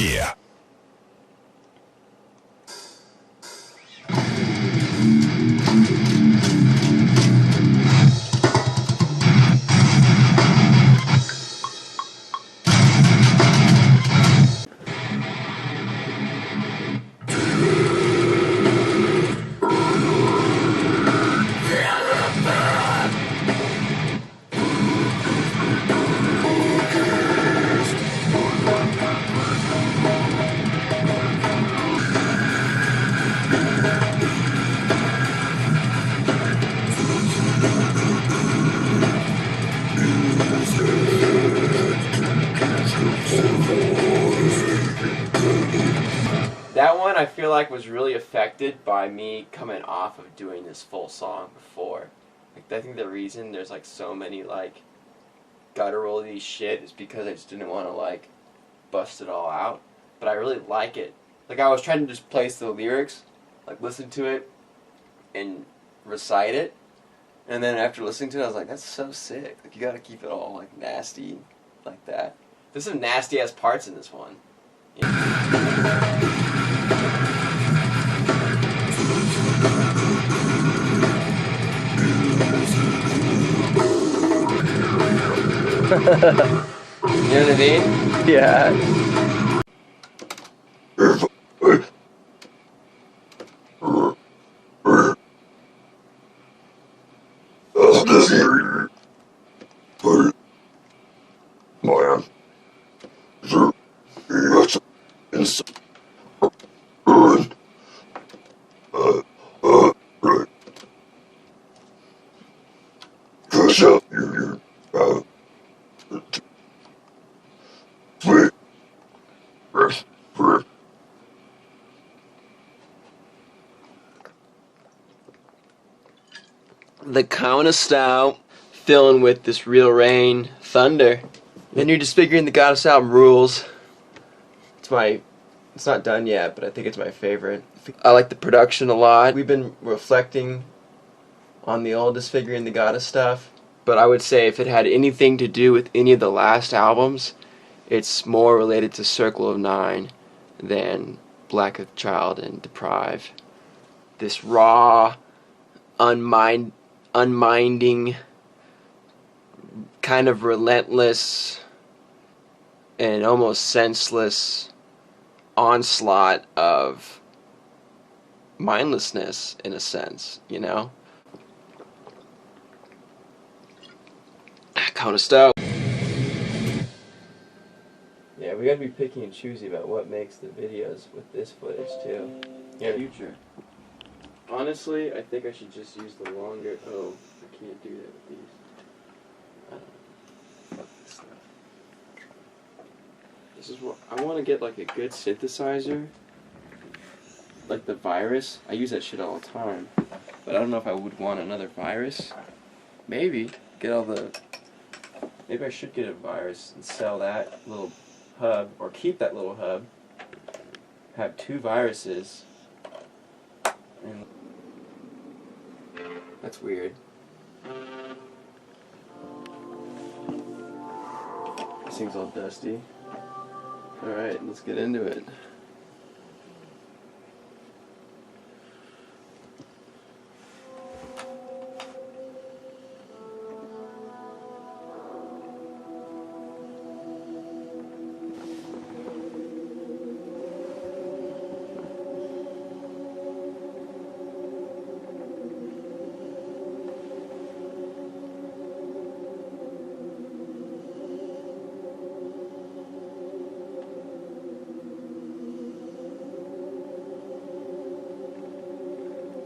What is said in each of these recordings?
Yeah. That one I feel like was really affected by me coming off of doing this full song before. Like, I think the reason there's like so many like gutturally shit is because I just didn't want to like bust it all out. But I really like it. Like, I was trying to just place the lyrics, like listen to it and recite it. And then after listening to it, I was like, that's so sick. Like, you gotta keep it all like nasty like that. There's some nasty ass parts in this one. You know what I mean? Yeah. The Kona style, filling with this real rain, thunder. Then you're disfiguring the Goddess album rules. It's not done yet, but I think it's my favorite. I like the production a lot. We've been reflecting on the old Disfiguring the Goddess stuff, but I would say if it had anything to do with any of the last albums, it's more related to Circle of Nine than Black Child and Deprive. This raw, unminding, kind of relentless and almost senseless onslaught of mindlessness, in a sense, you know? Kona style. Yeah, we gotta be picky and choosy about what makes the videos with this footage too. Yeah, future. Honestly, I think I should just use the longer. Oh, I can't do that with these. I don't know. Fuck this stuff. This is what I want to get, like a good synthesizer, like the Virus. I use that shit all the time, but I don't know if I would want another Virus. Maybe get all the. Maybe I should get a Virus and sell that little hub, or keep that little hub. Have two Viruses. And that's weird. This thing's all dusty. Alright, let's get into it.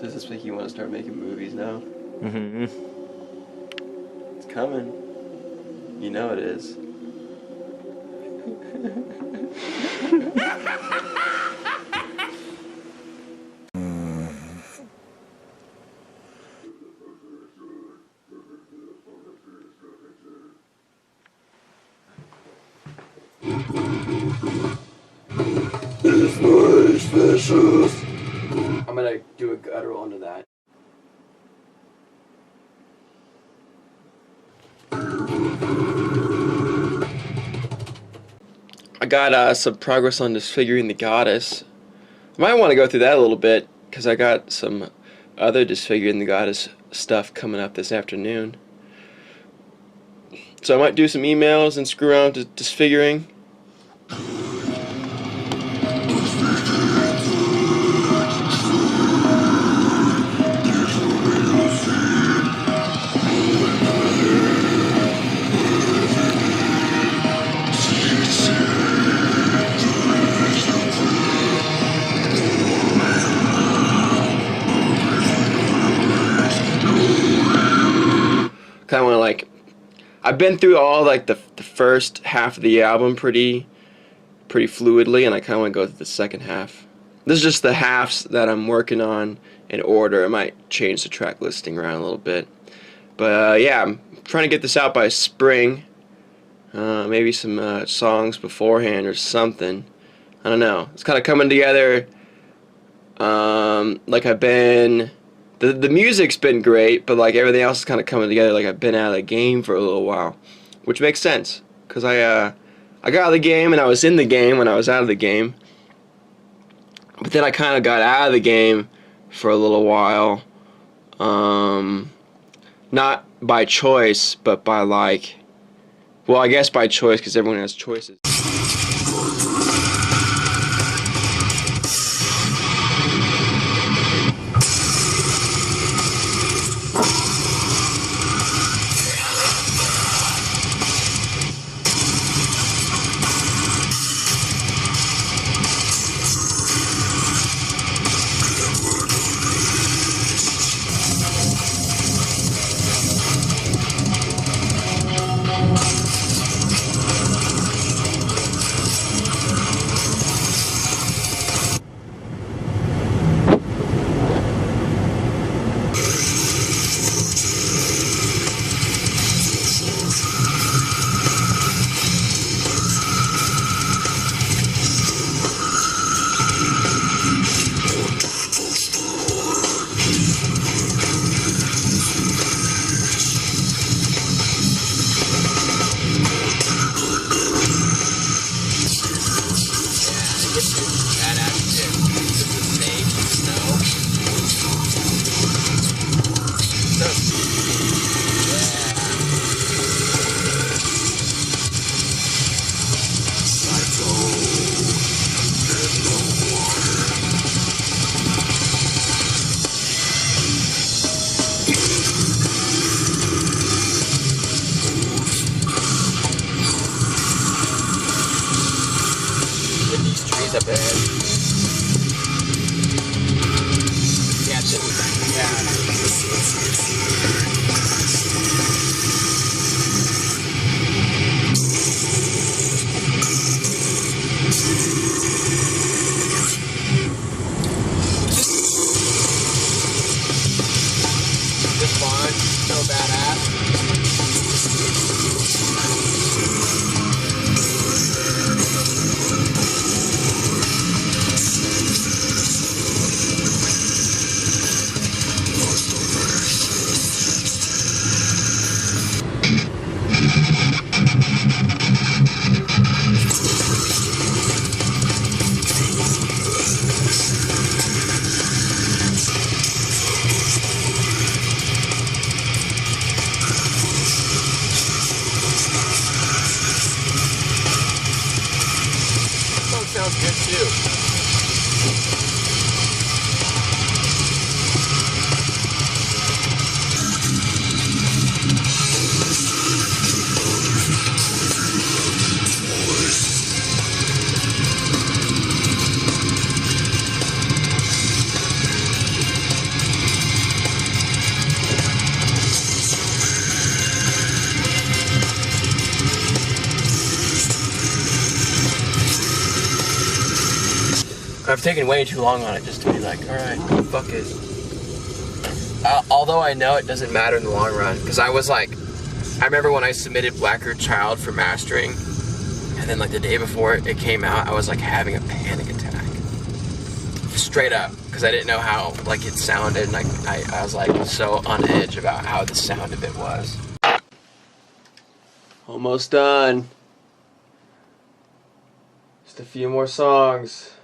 Does this make you want to start making movies now? Mm-hmm. It's coming. You know it is. I'm gonna do a guttural into that. I got some progress on Disfiguring the Goddess. I might want to go through that a little bit, because I got some other Disfiguring the Goddess stuff coming up this afternoon. So I might do some emails and screw around to Disfiguring. Kind of want to, like, I've been through all, like, the first half of the album pretty fluidly, and I kind of want to go through the second half. This is just the halves that I'm working on in order. I might change the track listing around a little bit. But yeah, I'm trying to get this out by spring. Maybe some songs beforehand or something. I don't know. It's kind of coming together. Like I've been... The music's been great, but like everything else is kind of coming together like I've been out of the game for a little while. Which makes sense. Because I got out of the game and I was in the game when I was out of the game. But then I kind of got out of the game for a little while. Not by choice, but by like... Well, I guess by choice, because everyone has choices. Up ahead. Catch it. This fun, so badass. Sounds good too. I've taken way too long on it just to be like, alright, fuck it. Although I know it doesn't matter in the long run, because I was like, I remember when I submitted Black Earth Child for mastering, and then like the day before it came out, I was like having a panic attack. Straight up, because I didn't know how like it sounded, and I was like so on edge about how the sound of it was. Almost done. a few more songs.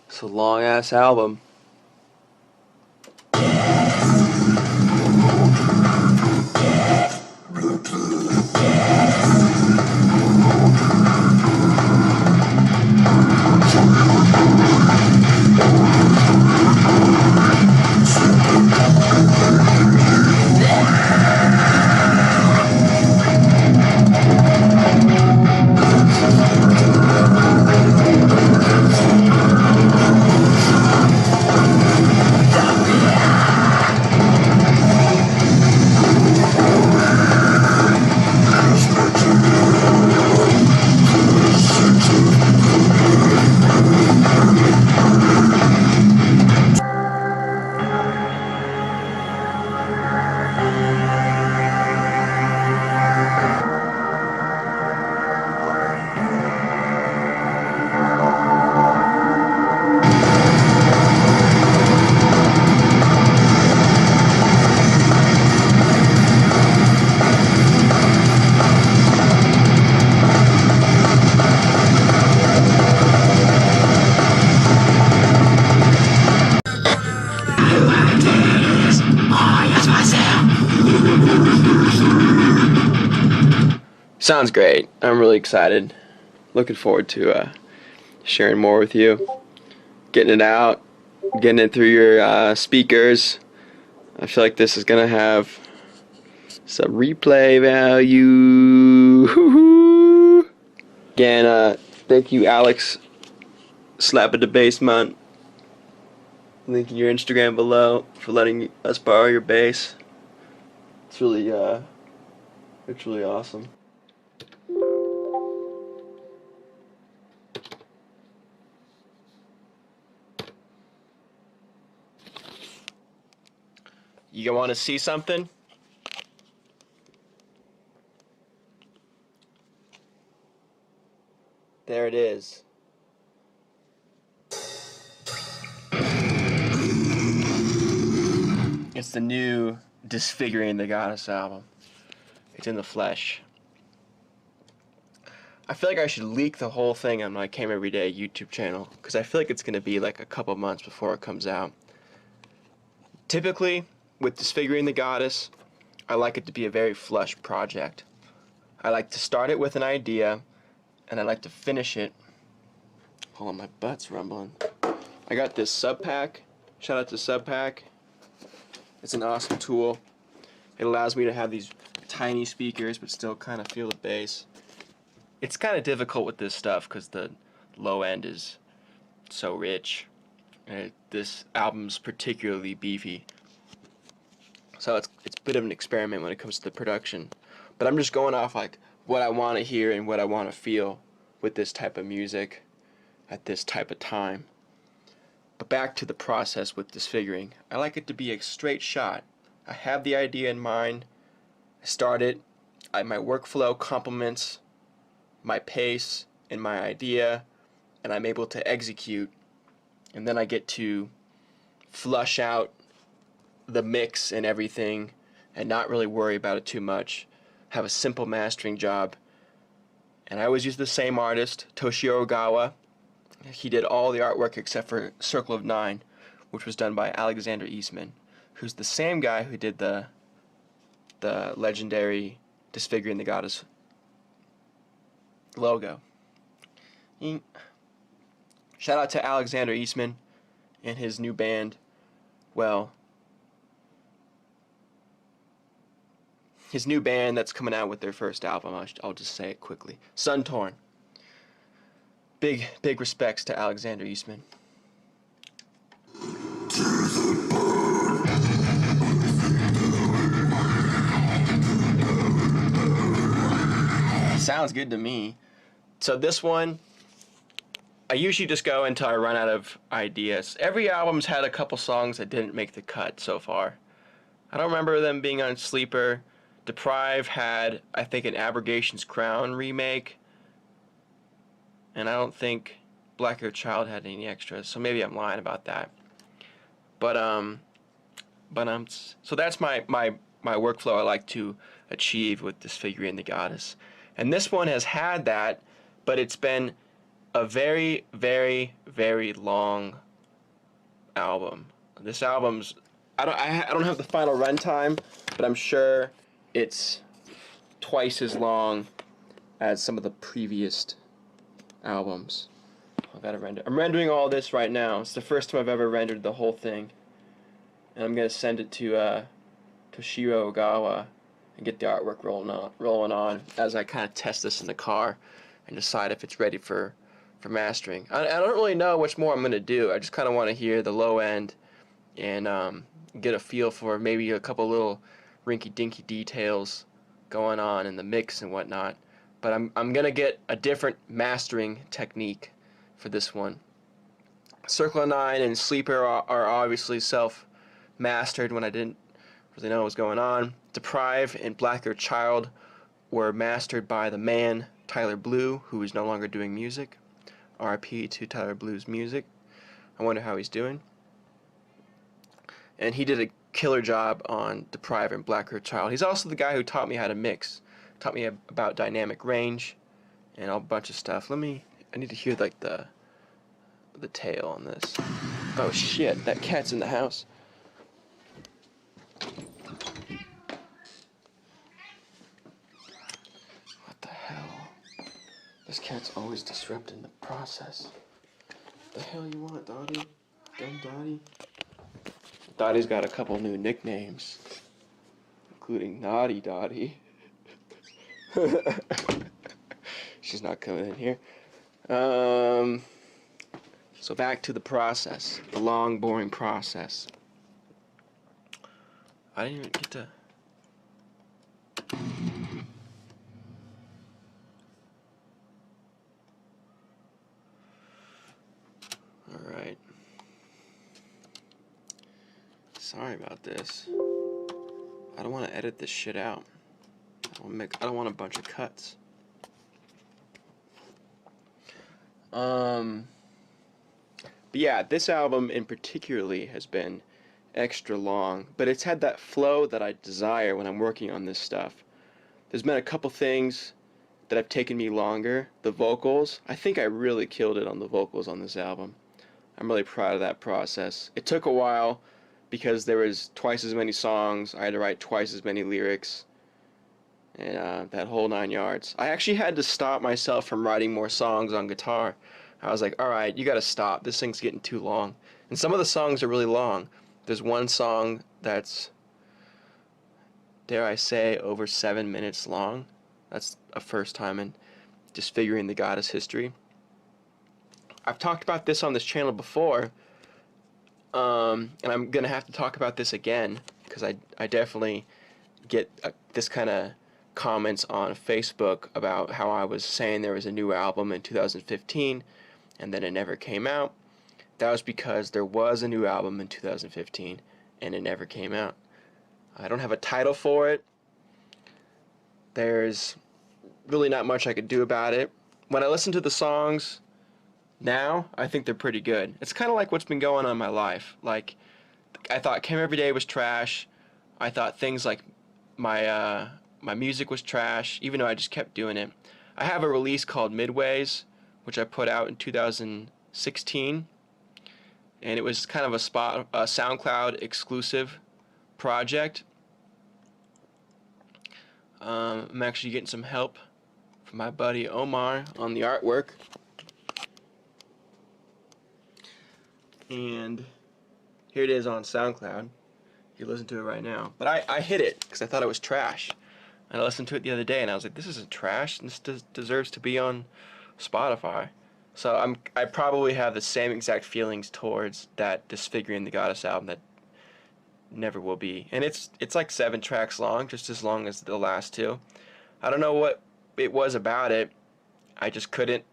It's a long ass album. Sounds great. I'm really excited. Looking forward to sharing more with you. Getting it out. Getting it through your speakers. I feel like this is going to have some replay value. Again, thank you, Alex. Slap at the basement. Link in your Instagram below for letting us borrow your bass. It's really awesome. You want to see something? There it is. It's the new Disfiguring the Goddess album. It's in the flesh. I feel like I should leak the whole thing on my Came Everyday YouTube channel, because I feel like it's going to be like a couple months before it comes out. Typically, with Disfiguring the Goddess, I like it to be a very flush project. I like to start it with an idea, and I like to finish it. Hold on, my butt's rumbling. I got this sub pack. Shout out to Sub Pack. It's an awesome tool. It allows me to have these tiny speakers but still kind of feel the bass. It's kind of difficult with this stuff because the low end is so rich. This album's particularly beefy. So it's a bit of an experiment when it comes to the production. But I'm just going off like what I want to hear and what I want to feel with this type of music at this type of time. But back to the process with Disfiguring. I like it to be a straight shot. I have the idea in mind. I start it. My workflow complements my pace and my idea, and I'm able to execute. And then I get to flush out the mix and everything and not really worry about it too much. Have a simple mastering job. And I always use the same artist, Toshio Ogawa. He did all the artwork except for Circle of Nine, which was done by Alexander Eastman, who's the same guy who did the legendary Disfiguring the Goddess logo. Shout out to Alexander Eastman and his new band. Well, his new band that's coming out with their first album, I'll just say it quickly. Sun Torn. Big respects to Alexander Eastman. Sounds good to me. So this one, I usually just go until I run out of ideas. Every album's had a couple songs that didn't make the cut so far. I don't remember them being on Sleeper. Deprive had, I think, an Abrogation's Crown remake. And I don't think Black Earth Child had any extras, so maybe I'm lying about that. But so that's my workflow I like to achieve with Disfiguring the Goddess. And this one has had that, but it's been a very, very, very long album. This album's I don't have the final runtime, but I'm sure it's twice as long as some of the previous albums. I gotta render. I'm rendering all this right now. It's the first time I've ever rendered the whole thing, and I'm gonna send it to Toshiro Ogawa and get the artwork rolling on as I kind of test this in the car and decide if it's ready for mastering. I don't really know which more I'm gonna do. I just kind of want to hear the low end and get a feel for maybe a couple little rinky-dinky details going on in the mix and whatnot. But I'm gonna get a different mastering technique for this one. Circle of Nine and Sleeper are obviously self-mastered when I didn't really know what was going on. Deprive and Blacker Child were mastered by the man Tyler Blue, who is no longer doing music. RIP to Tyler Blue's music. I wonder how he's doing. And he did a killer job on Deprive and Blacker Child. He's also the guy who taught me how to mix. Taught me about dynamic range and a bunch of stuff. I need to hear like the tail on this. Oh shit, that cat's in the house. What the hell? This cat's always disrupting the process. What the hell you want, Dottie? Dumb Dottie? Dottie's got a couple new nicknames, including Naughty Dottie. She's not coming in here. So back to the process, the long, boring process. I didn't even get to. All right. Sorry about this. I don't want to edit this shit out. I don't want a bunch of cuts. But yeah, this album in particularly has been extra long, but it's had that flow that I desire when I'm working on this stuff. There's been a couple things that have taken me longer. The vocals, I think I really killed it on the vocals on this album. I'm really proud of that process. It took a while because there was twice as many songs, I had to write twice as many lyrics, and that whole 9 yards. I actually had to stop myself from writing more songs on guitar. I was like, alright, you gotta stop, this thing's getting too long. And some of the songs are really long. There's one song that's, dare I say, over 7 minutes long. That's a first time in disfiguring the goddess history. I've talked about this on this channel before, and I'm gonna have to talk about this again, because I definitely get this kind of comments on Facebook about how I was saying there was a new album in 2015 and then it never came out. That was because there was a new album in 2015 and it never came out. I don't have a title for it. There's really not much I could do about it. When I listen to the songs now, I think they're pretty good. It's kind of like what's been going on in my life. Like, I thought Came Every Day was trash. I thought things like my music was trash, even though I just kept doing it. I have a release called Midways, which I put out in 2016, and it was kind of a SoundCloud exclusive project. I'm actually getting some help from my buddy Omar on the artwork, and here it is on SoundCloud. You listen to it right now, but I hid it because I thought it was trash. And I listened to it the other day, and I was like, "This isn't trash. This deserves to be on Spotify." So I probably have the same exact feelings towards that Disfiguring the Goddess album that never will be. And it's like 7 tracks long, just as long as the last 2. I don't know what it was about it. I just couldn't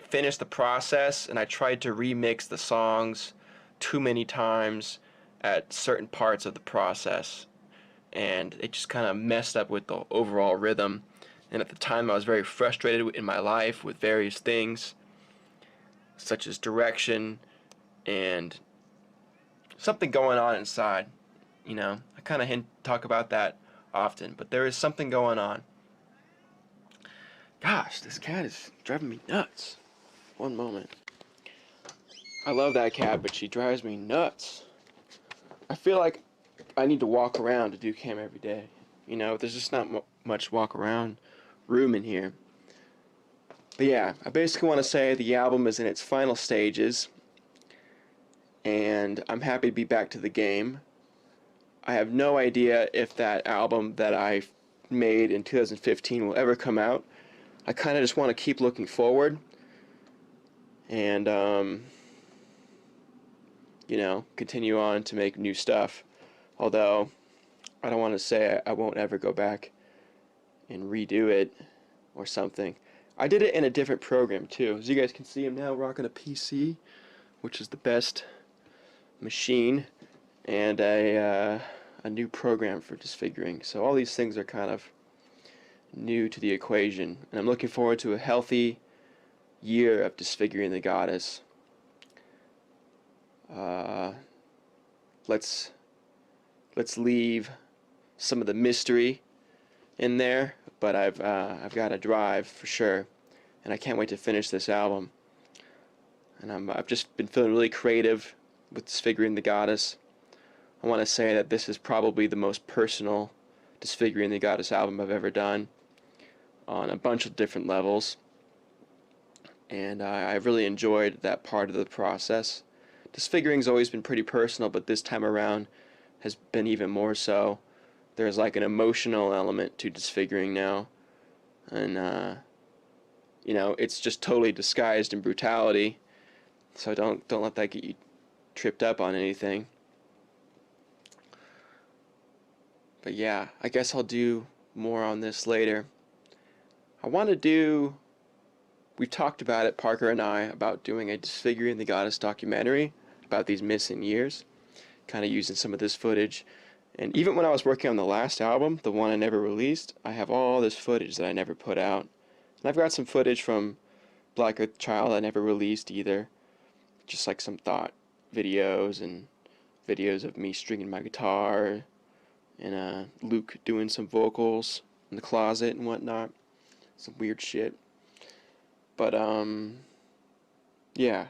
finish the process, and I tried to remix the songs too many times at certain parts of the process, and it just kind of messed up with the overall rhythm. And at the time I was very frustrated in my life with various things, such as direction and something going on inside. You know, I kind of talk about that often, but there is something going on. Gosh, this cat is driving me nuts. One moment. I love that cat, but she drives me nuts. I feel like I need to walk around to do cam every day. You know, there's just not much walk around room in here. But yeah, I basically want to say the album is in its final stages, and I'm happy to be back to the game. I have no idea if that album that I made in 2015 will ever come out. I kind of just want to keep looking forward and, you know, continue on to make new stuff. Although, I don't want to say I won't ever go back and redo it or something. I did it in a different program too. As you guys can see, I'm now rocking a PC, which is the best machine, and a new program for disfiguring. So all these things are kind of new to the equation, and I'm looking forward to a healthy year of disfiguring the goddess. Let's leave some of the mystery in there, but I've got a drive for sure, and I can't wait to finish this album. And I've just been feeling really creative with disfiguring the goddess. I want to say that this is probably the most personal disfiguring the goddess album I've ever done, on a bunch of different levels, and I've really enjoyed that part of the process. Disfiguring's always been pretty personal, but this time around has been even more so. There's like an emotional element to disfiguring now, and you know, it's just totally disguised in brutality. So don't let that get you tripped up on anything. But yeah, I guess I'll do more on this later. I want to do, we've talked about it, Parker and I, about doing a Disfiguring the Goddess documentary about these missing years, kind of using some of this footage. And even when I was working on the last album, the one I never released, I have all this footage that I never put out. And I've got some footage from Black Earth Child I never released either, just like some thought videos and videos of me stringing my guitar and Luke doing some vocals in the closet and whatnot, some weird shit. But yeah,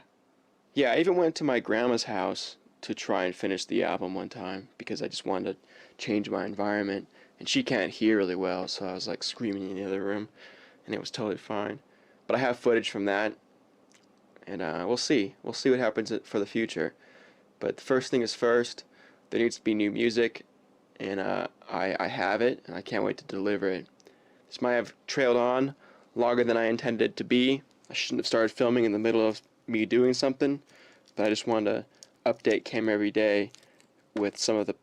I even went to my grandma's house to try and finish the album one time because I just wanted to change my environment, and she can't hear really well, so I was like screaming in the other room, and it was totally fine. But I have footage from that, and we'll see what happens for the future. But the first thing is first, there needs to be new music, and I have it, and I can't wait to deliver it. This might have trailed on longer than I intended it to be. I shouldn't have started filming in the middle of me doing something, but I just wanted to update Cam every day with some of the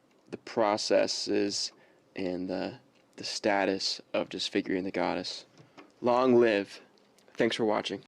processes and the status of Disfiguring the Goddess. Long live. Thanks for watching.